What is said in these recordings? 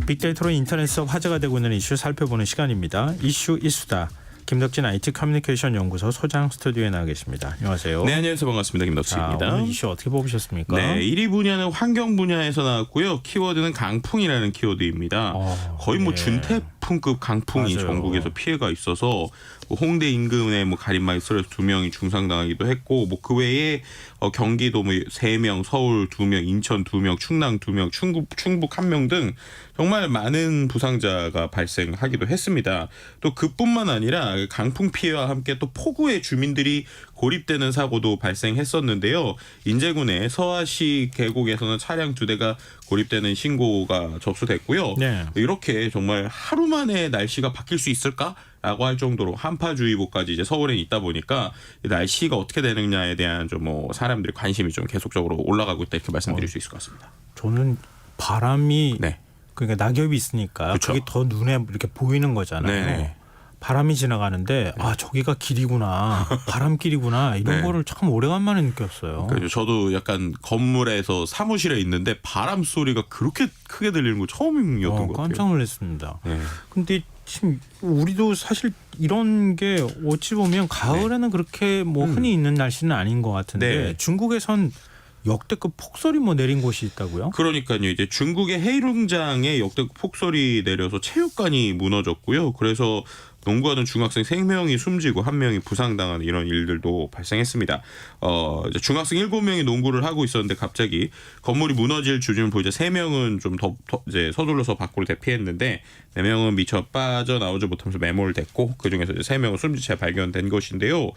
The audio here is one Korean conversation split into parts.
빅데이터로 인터넷에서 화제가 되고 있는 이슈 살펴보는 시간입니다. 이슈 이수다. 김덕진 IT 커뮤니케이션 연구소 소장 스튜디오에 나와 계십니다. 안녕하세요. 네, 안녕하세요. 반갑습니다. 김덕진입니다. 오늘 이슈 어떻게 뽑으셨습니까? 네, 1위 분야는 환경 분야에서 나왔고요. 키워드는 강풍이라는 키워드입니다. 거의 뭐 준태풍급 강풍이 맞아요. 전국에서 피해가 있어서 뭐 홍대 인근에 뭐 가림막이 쓰러져 2명이 중상당하기도 했고, 뭐 그 외에 경기도 뭐 3명, 서울 2명, 인천 2명, 충남 2명, 충북 1명 등 정말 많은 부상자가 발생하기도 했습니다. 또 그뿐만 아니라 강풍 피해와 함께 또 폭우에 주민들이 고립되는 사고도 발생했었는데요. 인제군의 서화시 계곡에서는 차량 2대가 고립되는 신고가 접수됐고요. 네. 이렇게 정말 하루 만에 날씨가 바뀔 수 있을까라고 할 정도로 한파주의보까지 이제 서울에 있다 보니까 날씨가 어떻게 되느냐에 대한 좀 뭐 사람들의 관심이 좀 계속적으로 올라가고 있다 이렇게 말씀드릴 수 있을 것 같습니다. 저는 바람이 네. 그러니까 낙엽이 있으니까 그쵸. 그게 더 눈에 이렇게 보이는 거잖아요. 네. 바람이 지나가는데 아 저기가 길이구나, 바람길이구나 이런 네. 거를 참 오래간만에 느꼈어요. 그러니까 저도 약간 건물에서 사무실에 있는데 바람 소리가 그렇게 크게 들리는 거 처음이었던 것 같아요. 깜짝 놀랐습니다. 네. 근데 지금 우리도 사실 이런 게 어찌 보면 가을에는 그렇게 뭐 흔히 있는 날씨는 아닌 것 같은데 네. 중국에선 역대급 폭설이 뭐 내린 곳이 있다고요? 그러니까요. 이제 중국의 헤이룽장에 역대급 폭설이 내려서 체육관이 무너졌고요. 그래서 농구하던 중학생 3명이 숨지고 1명이 부상당하는 이런 일들도 발생했습니다. 이제 중학생 7명이 농구를 하고 있었는데 갑자기 건물이 무너질 주춤을 보이자 3명은 좀 더 이제 서둘러서 밖으로 대피했는데 4명은 미처 빠져나오지 못하면서 매몰 됐고 그중에서 이제 3명은 숨진 채 발견된 것인데요.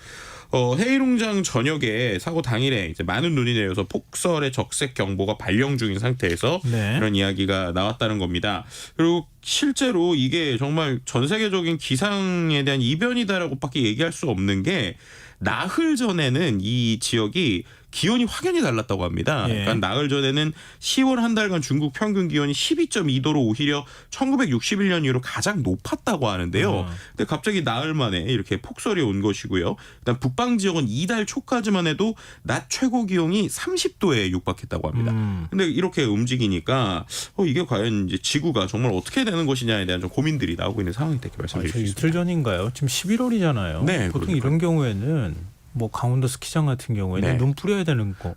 헤이룽장 전역에 사고 당일에 이제 많은 눈이 내려서 폭설의 적색 경보가 발령 중인 상태에서 네. 이런 이야기가 나왔다는 겁니다. 그리고 실제로 이게 정말 전 세계적인 기상에 대한 이변이다라고밖에 얘기할 수 없는 게 나흘 전에는 이 지역이 기온이 확연히 달랐다고 합니다. 예. 그러니까 나흘 전에는 10월 한 달간 중국 평균 기온이 12.2도로 오히려 1961년 이후로 가장 높았다고 하는데요. 근데 갑자기 나흘 만에 이렇게 폭설이 온 것이고요. 일단 북방 지역은 이달 초까지만 해도 낮 최고 기온이 30도에 육박했다고 합니다. 근데 이렇게 움직이니까 이게 과연 이제 지구가 정말 어떻게 되는 것이냐에 대한 좀 고민들이 나오고 있는 상황이다 이렇게 말씀드릴 수 있습니다. 이틀 전인가요? 지금 11월이잖아요. 네, 보통 그러니까요. 이런 경우에는 뭐 강원도 스키장 같은 경우에는 네. 눈 뿌려야 되는 거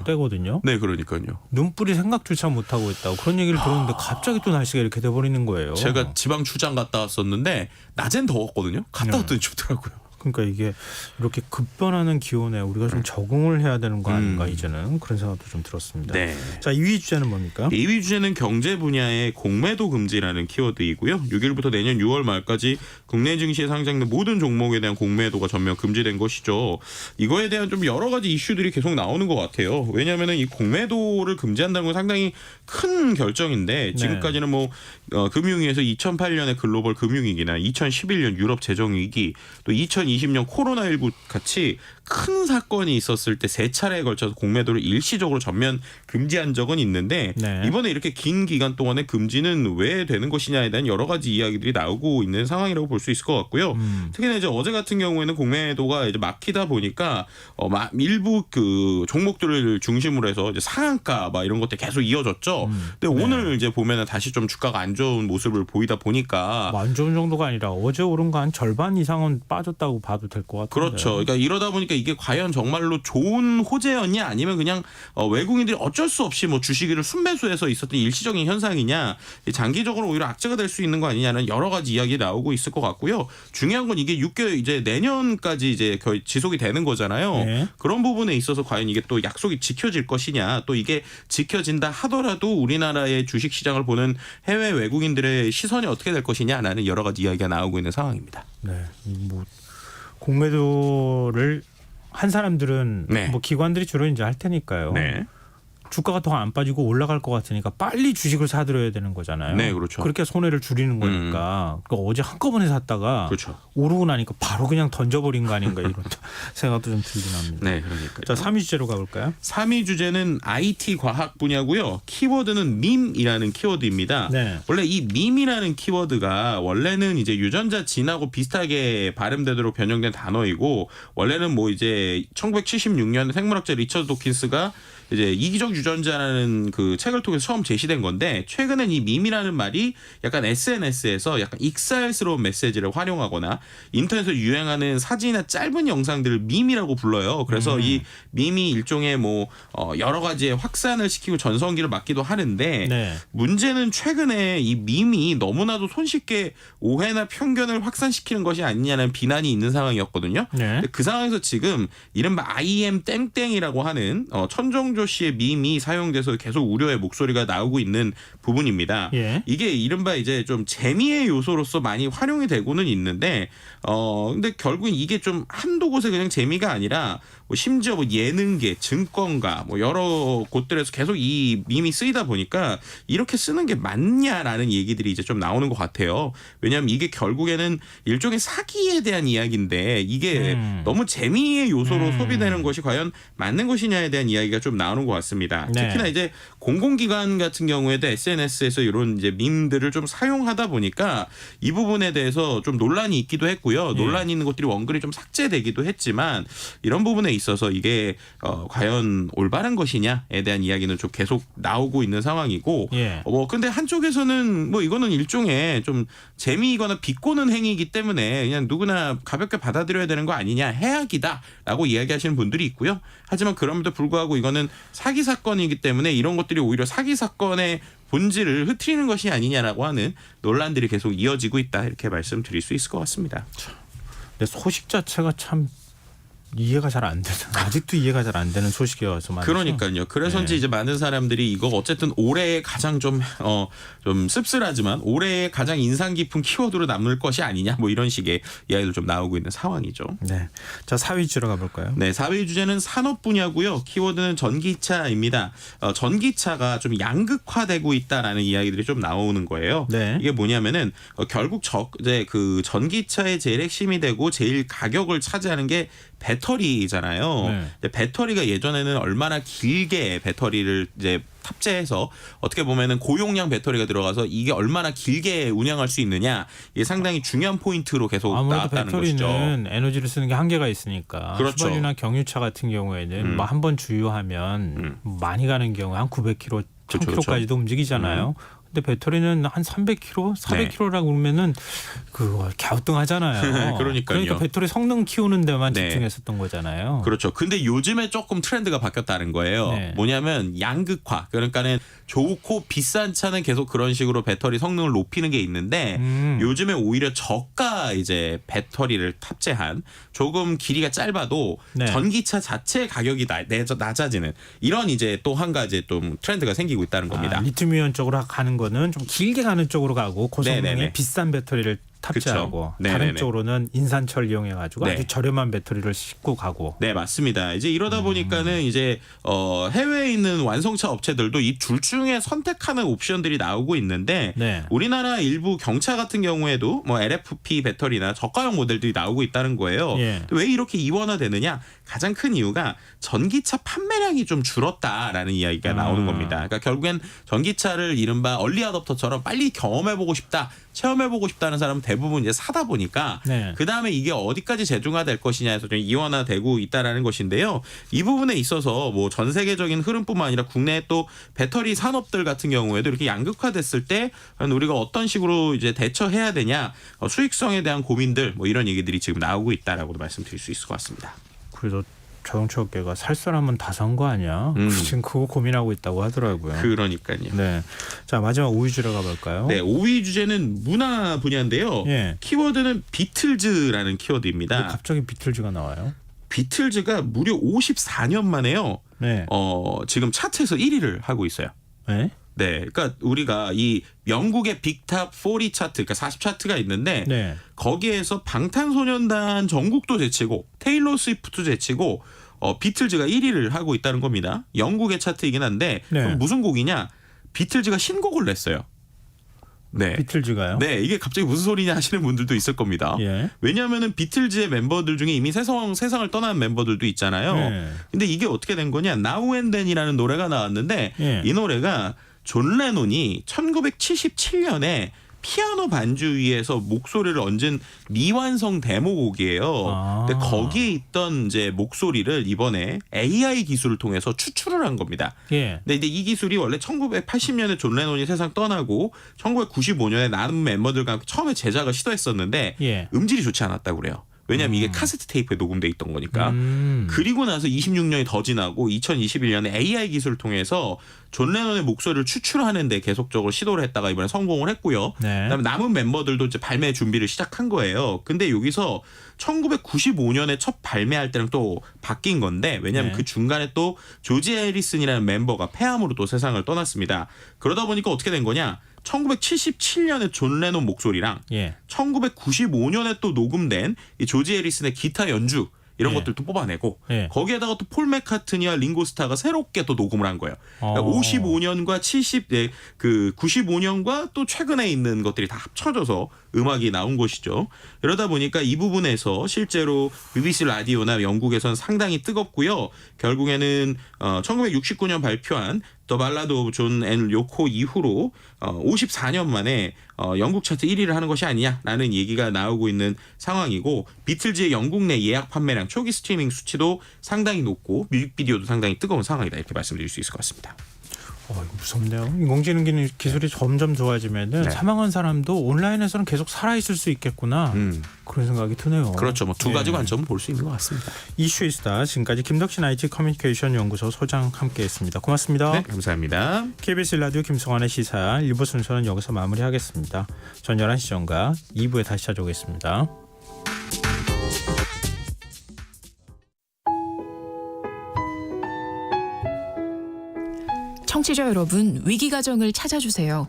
때거든요. 네, 그러니까요. 눈 뿌릴 생각조차 못 하고 있다고 그런 얘기를 들었는데 갑자기 또 날씨가 이렇게 돼버리는 거예요. 제가 지방 출장 갔다 왔었는데 낮엔 더웠거든요. 갔다 왔더니 춥더라고요. 그러니까 이게 이렇게 급변하는 기온에 우리가 좀 적응을 해야 되는 거 아닌가 이제는 그런 생각도 좀 들었습니다. 네. 자, 2위 주제는 뭡니까? 2위 주제는 경제 분야의 공매도 금지라는 키워드이고요. 6일부터 내년 6월 말까지 국내 증시에 상장된 모든 종목에 대한 공매도가 전면 금지된 것이죠. 이거에 대한 좀 여러 가지 이슈들이 계속 나오는 것 같아요. 왜냐하면 이 공매도를 금지한다는 건 상당히 큰 결정인데 지금까지는 뭐 금융위에서 2008년의 글로벌 금융위기나 2011년 유럽 재정위기 또 2020년 코로나19 같이 큰 사건이 있었을 때 3차례에 걸쳐서 공매도를 일시적으로 전면 금지한 적은 있는데 이번에 이렇게 긴 기간 동안의 금지는 왜 되는 것이냐에 대한 여러 가지 이야기들이 나오고 있는 상황이라고 볼 수 있을 것 같고요. 특히나 이제 어제 같은 경우에는 공매도가 이제 막히다 보니까 일부 그 종목들을 중심으로 해서 이제 상한가 막 이런 것들 계속 이어졌죠. 근데 오늘 이제 보면은 다시 좀 주가가 안 좋은 모습을 보이다 보니까 안 좋은 정도가 아니라 어제 오른 거 한 절반 이상은 빠졌다고 봐도 될 것 같은데. 그렇죠. 그러니까 이러다 보니까 이게 과연 정말로 좋은 호재였냐 아니면 그냥 외국인들이 어쩔 수 없이 뭐 주식을 순매수해서 있었던 일시적인 현상이냐 장기적으로 오히려 악재가 될 수 있는 거 아니냐는 여러 가지 이야기 나오고 있을 것 같고요. 중요한 건 이게 6개월 이제 내년까지 이제 거의 지속이 되는 거잖아요. 네. 그런 부분에 있어서 과연 이게 또 약속이 지켜질 것이냐 또 이게 지켜진다 하더라도 우리나라의 주식 시장을 보는 해외 외국인들의 시선이 어떻게 될 것이냐라는 여러 가지 이야기가 나오고 있는 상황입니다. 네, 뭐 공매도를 한 사람들은 네. 뭐 기관들이 주로 이제 할 테니까요. 네. 주가가 더 안 빠지고 올라갈 것 같으니까 빨리 주식을 사들여야 되는 거잖아요. 네, 그렇죠. 그렇게 손해를 줄이는 거니까 그러니까 어제 한꺼번에 샀다가 그렇죠. 오르고 나니까 바로 그냥 던져버린 거 아닌가 이런 생각도 좀 들긴 합니다. 네, 그러니까. 자, 3위 주제로 가볼까요? 3위 주제는 IT 과학 분야고요. 키워드는 밈이라는 키워드입니다. 네. 원래 이 밈이라는 키워드가 원래는 이제 유전자 진하고 비슷하게 발음되도록 변형된 단어이고 원래는 뭐 이제 1976년 생물학자 리처드 도킨스가 이제 이기적 유전자라는 그 책을 통해서 처음 제시된 건데 최근엔 이 밈이라는 말이 약간 SNS에서 약간 익살스러운 메시지를 활용하거나 인터넷에서 유행하는 사진이나 짧은 영상들을 밈이라고 불러요. 그래서 이 밈이 일종의 뭐 여러 가지의 확산을 시키고 전성기를 맞기도 하는데 네. 문제는 최근에 이 밈이 너무나도 손쉽게 오해나 편견을 확산시키는 것이 아니냐는 비난이 있는 상황이었거든요. 네. 근데 그 상황에서 지금 이른바 IM 땡땡이라고 하는 천정조 씨의 밈이 사용돼서 계속 우려의 목소리가 나오고 있는 부분입니다. 예. 이게 이른바 이제 좀 재미의 요소로서 많이 활용이 되고는 있는데 근데 결국 이게 좀 한두 곳에 그냥 재미가 아니라 뭐 심지어 뭐 예능계, 증권가 뭐 여러 곳들에서 계속 이 밈이 쓰이다 보니까 이렇게 쓰는 게 맞냐라는 얘기들이 이제 좀 나오는 것 같아요. 왜냐하면 이게 결국에는 일종의 사기에 대한 이야기인데 이게 너무 재미의 요소로 소비되는 것이 과연 맞는 것이냐에 대한 이야기가 좀 나오는 것 같습니다. 네. 특히나 이제 공공기관 같은 경우에도 SNS에서 이런 이제 밈들을 좀 사용하다 보니까 이 부분에 대해서 좀 논란이 있기도 했고요. 논란이 있는 것들이 원글이 좀 삭제되기도 했지만 이런 부분에 있어서 이게 과연 올바른 것이냐에 대한 이야기는 좀 계속 나오고 있는 상황이고 예. 근데 한쪽에서는 뭐 이거는 일종의 좀 재미이거나 비꼬는 행위이기 때문에 그냥 누구나 가볍게 받아들여야 되는 거 아니냐 해악이다라고 이야기하시는 분들이 있고요. 하지만 그럼에도 불구하고 이거는 사기 사건이기 때문에 이런 것들이 오히려 사기 사건의 본질을 흐트리는 것이 아니냐라고 하는 논란들이 계속 이어지고 있다 이렇게 말씀드릴 수 있을 것 같습니다. 근데 소식 자체가 참 이해가 잘 안 되는 아직도 이해가 잘 안 되는 소식이어서 말이죠. 그러니까요. 그래서인지 네. 이제 많은 사람들이 이거 어쨌든 올해의 가장 좀 씁쓸하지만 올해의 가장 인상 깊은 키워드로 남을 것이 아니냐 뭐 이런 식의 이야기도 좀 나오고 있는 상황이죠. 네. 자, 4위 주로 가볼까요? 네, 4위 주제는 산업 분야고요. 키워드는 전기차입니다. 전기차가 좀 양극화되고 있다라는 이야기들이 좀 나오는 거예요. 네. 이게 뭐냐면은 결국 이제 그 전기차의 제일 핵심이 되고 제일 가격을 차지하는 게 배터리잖아요. 네. 배터리가 예전에는 얼마나 길게 배터리를 이제 탑재해서 어떻게 보면은 고용량 배터리가 들어가서 이게 얼마나 길게 운영할 수 있느냐 이게 상당히 중요한 포인트로 계속 아무래도 나왔다는 것이죠. 배터리는 에너지를 쓰는 게 한계가 있으니까 그렇죠. 휘발유나 경유차 같은 경우에는 뭐 한 번 주유하면 많이 가는 경우 한 900km, 1000km까지도 움직이잖아요. 근데 배터리는 한 300km, 400km라고 그러면은 그거 갸우뚱하잖아요. 그러니까요. 그러니까 배터리 성능 키우는 데만 네. 집중했었던 거잖아요. 그렇죠. 근데 요즘에 조금 트렌드가 바뀌었다는 거예요. 네. 뭐냐면 양극화. 그러니까는 좋고 비싼 차는 계속 그런 식으로 배터리 성능을 높이는 게 있는데 요즘에 오히려 저가 이제 배터리를 탑재한 조금 길이가 짧아도 네. 전기차 자체 가격이 낮아지는 이런 이제 또 한 가지 좀 트렌드가 생기고 있다는 겁니다. 리튬이온 쪽으로 가는 거는 좀 길게 가는 쪽으로 가고 고성능의 네네네. 비싼 배터리를 탑재하고 그쵸. 다른 네네네. 쪽으로는 인산철 이용해가지고 네. 아주 저렴한 배터리를 싣고 가고. 네, 맞습니다. 이제 이러다 보니까는 이제 해외에 있는 완성차 업체들도 이 둘 중에 선택하는 옵션들이 나오고 있는데 네. 우리나라 일부 경차 같은 경우에도 뭐 LFP 배터리나 저가형 모델들이 나오고 있다는 거예요. 예. 왜 이렇게 이원화되느냐? 가장 큰 이유가 전기차 판매량이 좀 줄었다라는 이야기가 나오는 겁니다. 그러니까 결국엔 전기차를 이른바 얼리 어댑터처럼 빨리 경험해보고 싶다, 체험해보고 싶다는 사람은 대부분 이제 사다 보니까 네. 그 다음에 이게 어디까지 재중화될 것이냐에서 좀 이원화되고 있다라는 것인데요. 이 부분에 있어서 뭐 전 세계적인 흐름뿐만 아니라 국내 또 배터리 산업들 같은 경우에도 이렇게 양극화됐을 때 우리가 어떤 식으로 이제 대처해야 되냐, 수익성에 대한 고민들 뭐 이런 얘기들이 지금 나오고 있다라고도 말씀드릴 수 있을 것 같습니다. 그래서 자동차 업계가 살 사람은 다 산 거 아니야? 지금 그거 고민하고 있다고 하더라고요. 그러니까요. 네. 자, 마지막 5위 주로 가볼까요? 네, 5위 주제는 문화 분야인데요. 예. 키워드는 비틀즈라는 왜 키워드입니다. 갑자기 비틀즈가 나와요? 비틀즈가 무려 54년 만에요. 네. 지금 차트에서 1위를 하고 있어요. 네. 네, 그러니까 우리가 이 영국의 빅탑 40 차트, 그러니까 40 차트가 있는데 네. 거기에서 방탄소년단 정국도 제치고 테일러 스위프트도 제치고 비틀즈가 1위를 하고 있다는 겁니다. 영국의 차트이긴 한데 네. 그럼 무슨 곡이냐? 비틀즈가 신곡을 냈어요. 네. 비틀즈가요? 네, 이게 갑자기 무슨 소리냐 하시는 분들도 있을 겁니다. 예. 왜냐하면은 비틀즈의 멤버들 중에 이미 세상을 떠난 멤버들도 있잖아요. 예. 근데 이게 어떻게 된 거냐? Now and Then이라는 노래가 나왔는데 예. 이 노래가 존 레논이 1977년에 피아노 반주 위에서 목소리를 얹은 미완성 데모곡이에요. 근데 거기에 있던 이제 목소리를 이번에 AI 기술을 통해서 추출을 한 겁니다. 예. 근데 이제 이 기술이 원래 1980년에 존 레논이 세상 떠나고 1995년에 남은 멤버들과 함께 처음에 제작을 시도했었는데 예. 음질이 좋지 않았다고 그래요. 왜냐하면 이게 카세트 테이프에 녹음돼 있던 거니까. 음. 그리고 나서 26년이 더 지나고 2021년에 AI 기술을 통해서 존 레논의 목소리를 추출하는 데 계속적으로 시도를 했다가 이번에 성공을 했고요. 네. 그다음에 남은 멤버들도 이제 발매 준비를 시작한 거예요. 근데 여기서 1995년에 첫 발매할 때랑 또 바뀐 건데 왜냐하면 네. 그 중간에 또 조지 해리슨이라는 멤버가 폐암으로 또 세상을 떠났습니다. 그러다 보니까 어떻게 된 거냐? 1977년에 존 레논 목소리랑 예. 1995년에 또 녹음된 이 조지 해리슨의 기타 연주 이런 예. 것들도 뽑아내고 예. 거기에다가 또 폴 맥카트니와 링고스타가 새롭게 또 녹음을 한 거예요. 그러니까 55년과 95년과 또 최근에 있는 것들이 다 합쳐져서 음악이 나온 것이죠. 이러다 보니까 이 부분에서 실제로 BBC 라디오나 영국에서는 상당히 뜨겁고요. 결국에는 1969년 발표한 더 발라드 오브 존 앤 요코 이후로 54년 만에 영국 차트 1위를 하는 것이 아니냐라는 얘기가 나오고 있는 상황이고 비틀즈의 영국 내 예약 판매량 초기 스트리밍 수치도 상당히 높고 뮤직비디오도 상당히 뜨거운 상황이다 이렇게 말씀드릴 수 있을 것 같습니다. 이거 무섭네요. 인공지능 기술이 점점 좋아지면은 네. 사망한 사람도 온라인에서는 계속 살아있을 수 있겠구나. 그런 생각이 드네요. 그렇죠. 뭐 두 가지 네. 관점은 볼 수 있는 것 같습니다. 이슈이스타 지금까지 김덕신 IT 커뮤니케이션 연구소 소장 함께했습니다. 고맙습니다. 네, 감사합니다. KBS 라디오 김성환의 시사 1부 순서는 여기서 마무리하겠습니다. 전 11시 전과 2부에 다시 찾아오겠습니다. 청취자 여러분, 위기가정을 찾아주세요.